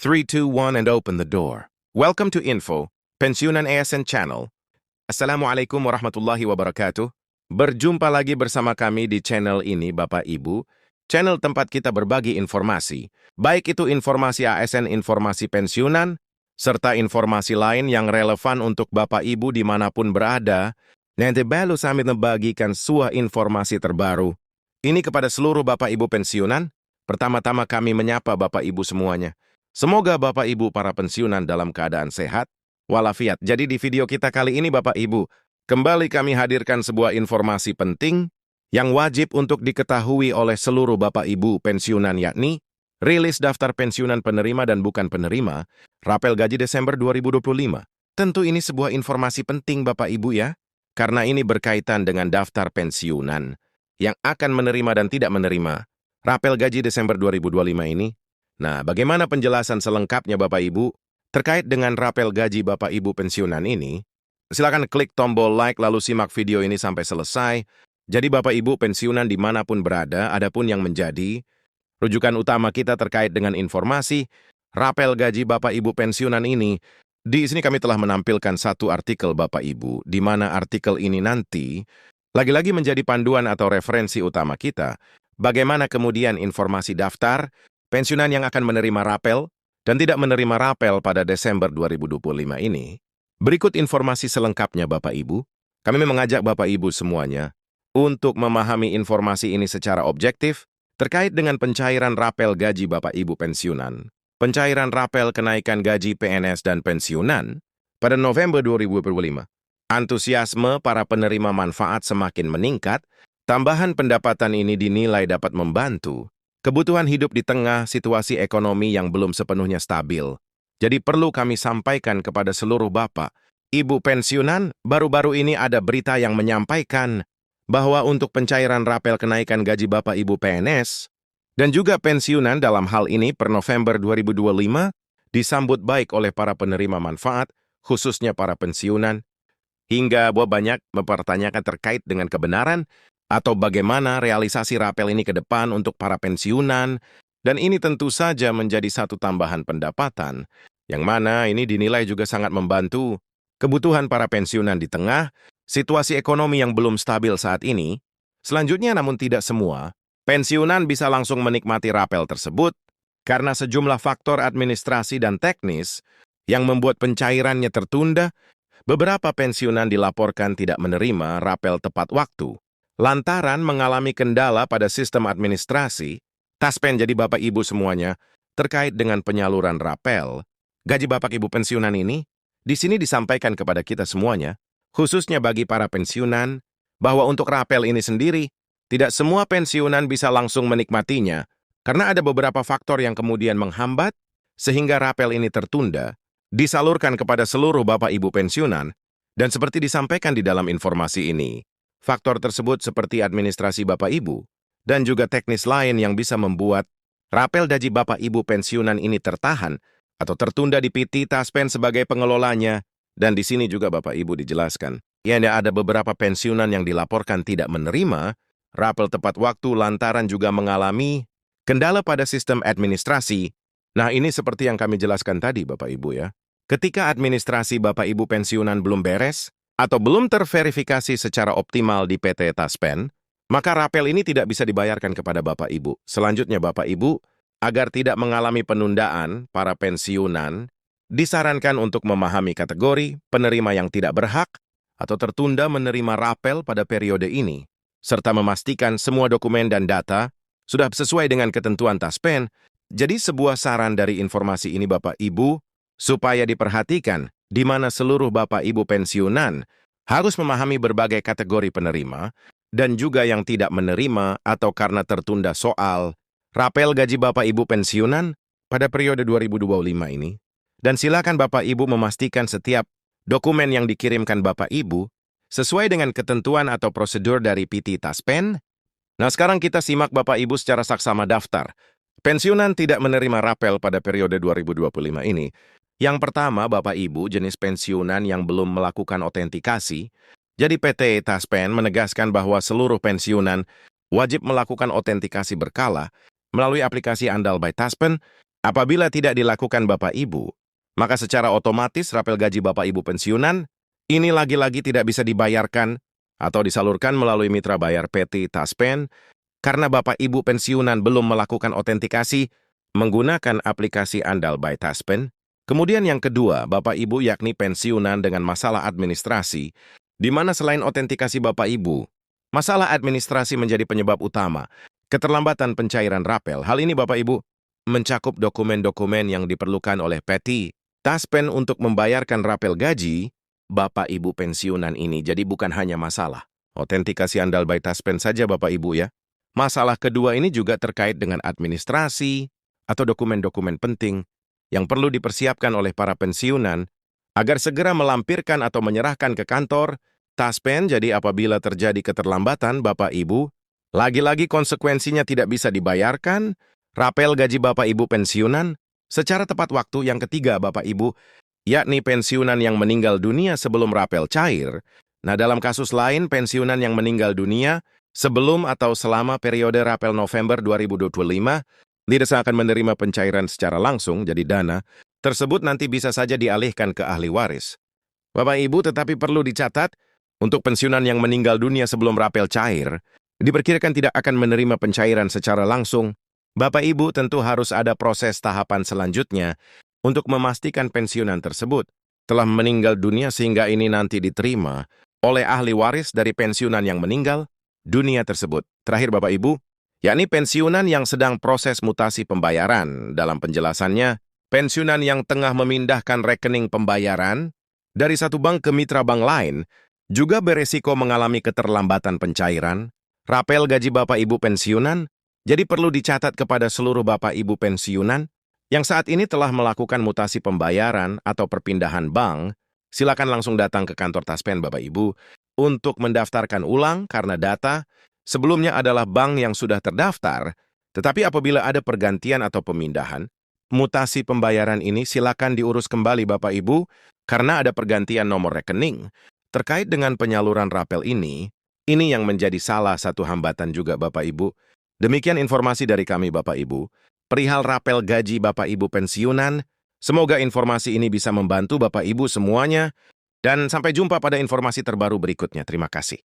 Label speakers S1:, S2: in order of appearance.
S1: 3, 2, 1 and open the door. Welcome to Info, Pensiunan ASN Channel. Assalamualaikum warahmatullahi wabarakatuh. Berjumpa lagi bersama kami di channel ini Bapak Ibu, channel tempat kita berbagi informasi, baik itu informasi ASN, informasi pensiunan, serta informasi lain yang relevan untuk Bapak Ibu dimanapun berada. Nanti baru kami membagikan sebuah informasi terbaru. Ini kepada seluruh Bapak Ibu pensiunan. Pertama-tama kami menyapa Bapak Ibu semuanya. Semoga Bapak Ibu para pensiunan dalam keadaan sehat, walafiat. Jadi di video kita kali ini Bapak Ibu, kembali kami hadirkan sebuah informasi penting yang wajib untuk diketahui oleh seluruh Bapak Ibu pensiunan, yakni rilis daftar pensiunan penerima dan bukan penerima, rapel gaji Desember 2025. Tentu ini sebuah informasi penting Bapak Ibu ya, karena ini berkaitan dengan daftar pensiunan yang akan menerima dan tidak menerima rapel gaji Desember 2025 ini. Nah, bagaimana penjelasan selengkapnya Bapak Ibu terkait dengan rapel gaji Bapak Ibu pensiunan ini? Silakan klik tombol like lalu simak video ini sampai selesai. Jadi Bapak Ibu pensiunan dimanapun berada, adapun yang menjadi rujukan utama kita terkait dengan informasi rapel gaji Bapak Ibu pensiunan ini. Di sini kami telah menampilkan satu artikel Bapak Ibu, di mana artikel ini nanti lagi-lagi menjadi panduan atau referensi utama kita. Bagaimana kemudian informasi daftar pensiunan yang akan menerima rapel dan tidak menerima rapel pada Desember 2025 ini. Berikut informasi selengkapnya Bapak Ibu. Kami mengajak Bapak Ibu semuanya untuk memahami informasi ini secara objektif terkait dengan pencairan rapel gaji Bapak Ibu pensiunan. Pencairan rapel kenaikan gaji PNS dan pensiunan pada November 2025. Antusiasme para penerima manfaat semakin meningkat. Tambahan pendapatan ini dinilai dapat membantu kebutuhan hidup di tengah situasi ekonomi yang belum sepenuhnya stabil. Jadi perlu kami sampaikan kepada seluruh Bapak, Ibu pensiunan, baru-baru ini ada berita yang menyampaikan bahwa untuk pencairan rapel kenaikan gaji Bapak Ibu PNS dan juga pensiunan dalam hal ini per November 2025 disambut baik oleh para penerima manfaat, khususnya para pensiunan, hingga banyak mempertanyakan terkait dengan kebenaran atau bagaimana realisasi rapel ini ke depan untuk para pensiunan, dan ini tentu saja menjadi satu tambahan pendapatan, yang mana ini dinilai juga sangat membantu kebutuhan para pensiunan di tengah situasi ekonomi yang belum stabil saat ini. Selanjutnya, namun tidak semua, pensiunan bisa langsung menikmati rapel tersebut, karena sejumlah faktor administrasi dan teknis yang membuat pencairannya tertunda. Beberapa pensiunan dilaporkan tidak menerima rapel tepat waktu lantaran mengalami kendala pada sistem administrasi, taspen. Jadi Bapak Ibu semuanya, terkait dengan penyaluran rapel gaji Bapak Ibu pensiunan ini, di sini disampaikan kepada kita semuanya, khususnya bagi para pensiunan, bahwa untuk rapel ini sendiri, tidak semua pensiunan bisa langsung menikmatinya, karena ada beberapa faktor yang kemudian menghambat, sehingga rapel ini tertunda, disalurkan kepada seluruh Bapak Ibu pensiunan, dan seperti disampaikan di dalam informasi ini, faktor tersebut seperti administrasi Bapak Ibu dan juga teknis lain yang bisa membuat rapel gaji Bapak Ibu pensiunan ini tertahan atau tertunda di PT Taspen sebagai pengelolanya. Dan di sini juga Bapak Ibu dijelaskan, ya ada beberapa pensiunan yang dilaporkan tidak menerima rapel tepat waktu lantaran juga mengalami kendala pada sistem administrasi. Nah, ini seperti yang kami jelaskan tadi Bapak Ibu ya. Ketika administrasi Bapak Ibu pensiunan belum beres, atau belum terverifikasi secara optimal di PT Taspen, maka rapel ini tidak bisa dibayarkan kepada Bapak Ibu. Selanjutnya Bapak Ibu, agar tidak mengalami penundaan para pensiunan, disarankan untuk memahami kategori penerima yang tidak berhak atau tertunda menerima rapel pada periode ini, serta memastikan semua dokumen dan data sudah sesuai dengan ketentuan Taspen. Jadi sebuah saran dari informasi ini Bapak Ibu, supaya diperhatikan, di mana seluruh Bapak Ibu pensiunan harus memahami berbagai kategori penerima dan juga yang tidak menerima atau karena tertunda soal rapel gaji Bapak Ibu pensiunan pada periode 2025 ini. Dan silakan Bapak Ibu memastikan setiap dokumen yang dikirimkan Bapak Ibu sesuai dengan ketentuan atau prosedur dari PT Taspen. Nah, sekarang kita simak Bapak Ibu secara saksama daftar pensiunan tidak menerima rapel pada periode 2025 ini. Yang pertama, Bapak Ibu, jenis pensiunan yang belum melakukan otentikasi. Jadi PT Taspen menegaskan bahwa seluruh pensiunan wajib melakukan otentikasi berkala melalui aplikasi andal by Taspen Apabila tidak dilakukan Bapak Ibu, maka secara otomatis rapel gaji Bapak Ibu pensiunan ini lagi-lagi tidak bisa dibayarkan atau disalurkan melalui mitra bayar PT Taspen karena Bapak Ibu pensiunan belum melakukan otentikasi menggunakan aplikasi andal by Taspen. Kemudian yang kedua, Bapak Ibu yakni pensiunan dengan masalah administrasi, di mana selain otentikasi Bapak Ibu, masalah administrasi menjadi penyebab utama keterlambatan pencairan rapel. Hal ini Bapak Ibu mencakup dokumen-dokumen yang diperlukan oleh PT Taspen untuk membayarkan rapel gaji Bapak Ibu pensiunan ini. Jadi bukan hanya masalah otentikasi andal by Taspen saja Bapak Ibu ya. Masalah kedua ini juga terkait dengan administrasi atau dokumen-dokumen penting yang perlu dipersiapkan oleh para pensiunan agar segera melampirkan atau menyerahkan ke kantor Taspen. Jadi apabila terjadi keterlambatan Bapak Ibu, lagi-lagi konsekuensinya tidak bisa dibayarkan rapel gaji Bapak Ibu pensiunan secara tepat waktu. Yang ketiga Bapak Ibu, yakni pensiunan yang meninggal dunia sebelum rapel cair. Nah, dalam kasus lain, pensiunan yang meninggal dunia sebelum atau selama periode rapel November 2025, tidak akan menerima pencairan secara langsung, jadi dana tersebut nanti bisa saja dialihkan ke ahli waris. Bapak Ibu, tetapi perlu dicatat, untuk pensiunan yang meninggal dunia sebelum rapel cair, diperkirakan tidak akan menerima pencairan secara langsung. Bapak Ibu tentu harus ada proses tahapan selanjutnya untuk memastikan pensiunan tersebut telah meninggal dunia sehingga ini nanti diterima oleh ahli waris dari pensiunan yang meninggal dunia tersebut. Terakhir Bapak Ibu, yakni pensiunan yang sedang proses mutasi pembayaran. Dalam penjelasannya, pensiunan yang tengah memindahkan rekening pembayaran dari satu bank ke mitra bank lain juga beresiko mengalami keterlambatan pencairan rapel gaji Bapak Ibu pensiunan. Jadi perlu dicatat kepada seluruh Bapak Ibu pensiunan yang saat ini telah melakukan mutasi pembayaran atau perpindahan bank, silakan langsung datang ke kantor Taspen Bapak Ibu untuk mendaftarkan ulang karena data sebelumnya adalah bank yang sudah terdaftar, tetapi apabila ada pergantian atau pemindahan, mutasi pembayaran ini silakan diurus kembali Bapak Ibu karena ada pergantian nomor rekening. Terkait dengan penyaluran rapel ini yang menjadi salah satu hambatan juga Bapak Ibu. Demikian informasi dari kami Bapak Ibu, perihal rapel gaji Bapak Ibu pensiunan. Semoga informasi ini bisa membantu Bapak Ibu semuanya, dan sampai jumpa pada informasi terbaru berikutnya. Terima kasih.